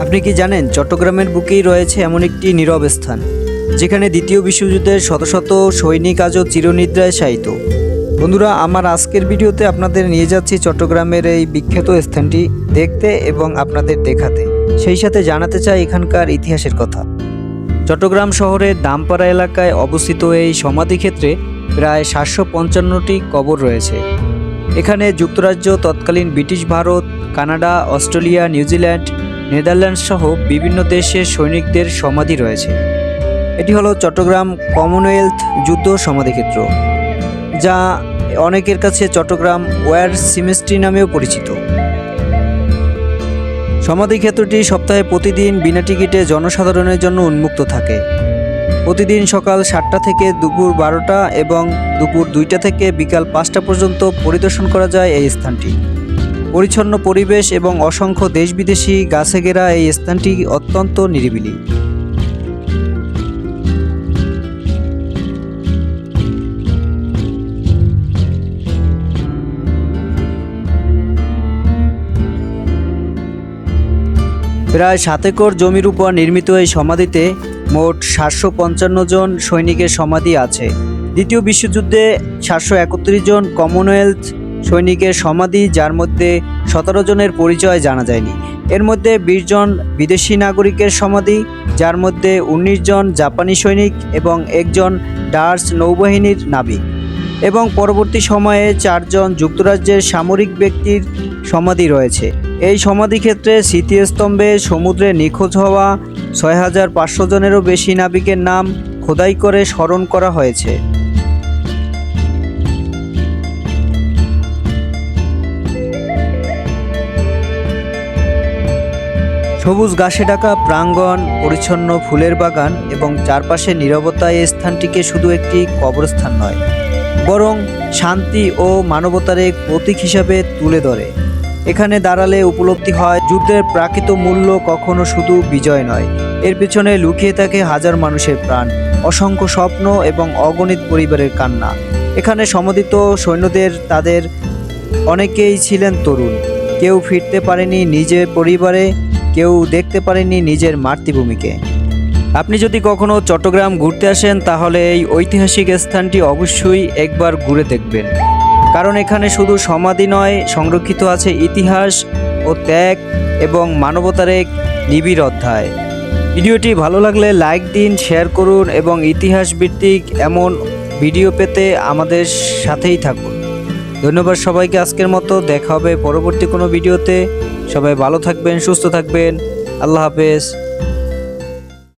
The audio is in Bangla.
আপনি কি জানেন চট্টগ্রামের বুকেই রয়েছে এমন একটি নীরব স্থান যেখানে দ্বিতীয় বিশ্বযুদ্ধের শত শত সৈনিক আজও চিরনিদ্রায় শায়িত। বন্ধুরা, আমার আজকের ভিডিওতে আপনাদের নিয়ে যাচ্ছি চট্টগ্রামের এই বিখ্যাত স্থানটি দেখতে এবং আপনাদের দেখাতে, সেই সাথে জানাতে চাই এখানকার ইতিহাসের কথা। চট্টগ্রাম শহরের দামপাড়া এলাকায় অবস্থিত এই সমাধিক্ষেত্রে প্রায় 755টি কবর রয়েছে। এখানে যুক্তরাজ্য, তৎকালীন British Bharat, Canada, Australia, New Zealand, Netherlands সহ বিভিন্ন দেশের সৈনিকদের সমাধি রয়েছে। এটি হলো চট্টগ্রাম কমনওয়েলথ যুদ্ধ সমাধিক্ষেত্র, যা অনেকের কাছে চট্টগ্রাম ওয়ার সিমেট্রি নামেও পরিচিত। সমাধিক্ষেত্রটি সপ্তাহে প্রতিদিন বিনা টিকিটে জনসাধারণের জন্য উন্মুক্ত থাকে। প্রতিদিন সকাল 7টা থেকে দুপুর 12টা এবং দুপুর 2টা থেকে বিকাল 5টা পর্যন্ত পরিদর্শন করা যায় এই স্থানটি। পরিচ্ছন্ন পরিবেশ এবং অসংখ্য দেশ বিদেশি গাছে ঘেরা এই স্থানটি অত্যন্ত নিরিবিলি। প্রায় 7 একর জমির উপর নির্মিত এই সমাধিতে মোট 755 জন সৈনিকের সমাধি আছে। দ্বিতীয় বিশ্বযুদ্ধে 731 জন কমনওয়েলথ সৈনিকের সমাধি, যার মধ্যে 17 জনের পরিচয় জানা যায়নি। এর মধ্যে 20 জন বিদেশি নাগরিকের সমাধি, যার মধ্যে 19 জন জাপানি সৈনিক এবং 1 জন ডাচ নৌবাহিনীর নাবিক, এবং পরবর্তী সময়ে 4 জন যুক্তরাজ্যের সামরিক ব্যক্তির সমাধি রয়েছে। এই সমাধিক্ষেত্রে স্মৃতিস্তম্ভে সমুদ্রে নিখোঁজ হওয়া 6500 জনেরও বেশি নাবিকের নাম খোদাই করে স্মরণ করা হয়েছে। সবুজ ঘাসে ঢাকা প্রাঙ্গণ, পরিচ্ছন্ন ফুলের বাগান এবং চারপাশে নীরবতা এই স্থানটিকে শুধু একটি কবরস্থান নয়, বরং শান্তি ও মানবতার এক প্রতীক হিসাবে তুলে ধরে। এখানে দাঁড়ালে উপলব্ধি হয় যুদ্ধের প্রকৃত মূল্য কখনো শুধু বিজয় নয়, এর পেছনে লুকিয়ে থাকে হাজার মানুষের প্রাণ, অসংখ্য স্বপ্ন এবং অগণিত পরিবারের কান্না। এখানে সমাধিত সৈন্যদের তাদের অনেকেই ছিলেন তরুণ, কেউ ফিরতে পারেনি নিজের পরিবারে, কেউ দেখতে পারেনি নিজের মাতৃভূমিকে। আপনি যদি কখনো চট্টগ্রাম ঘুরতে আসেন তাহলে এই ঐতিহাসিক স্থানটি অবশ্যই একবার ঘুরে দেখবেন, কারণ এখানে শুধু সমাধি নয়, সংরক্ষিত আছে ইতিহাস ও ত্যাগ এবং মানবতার এক নিবিড় অধ্যায়। ভিডিওটি ভালো লাগলে লাইক দিন, শেয়ার করুন এবং ইতিহাস ভিত্তিক এমন ভিডিও পেতে আমাদের সাথেই থাকুন। ধন্যবাদ সবাইকে। আজকের মতো দেখা হবে পরবর্তী কোনো ভিডিওতে। সবাই ভালো থাকবেন, সুস্থ থাকবেন। আল্লাহ হাফেজ।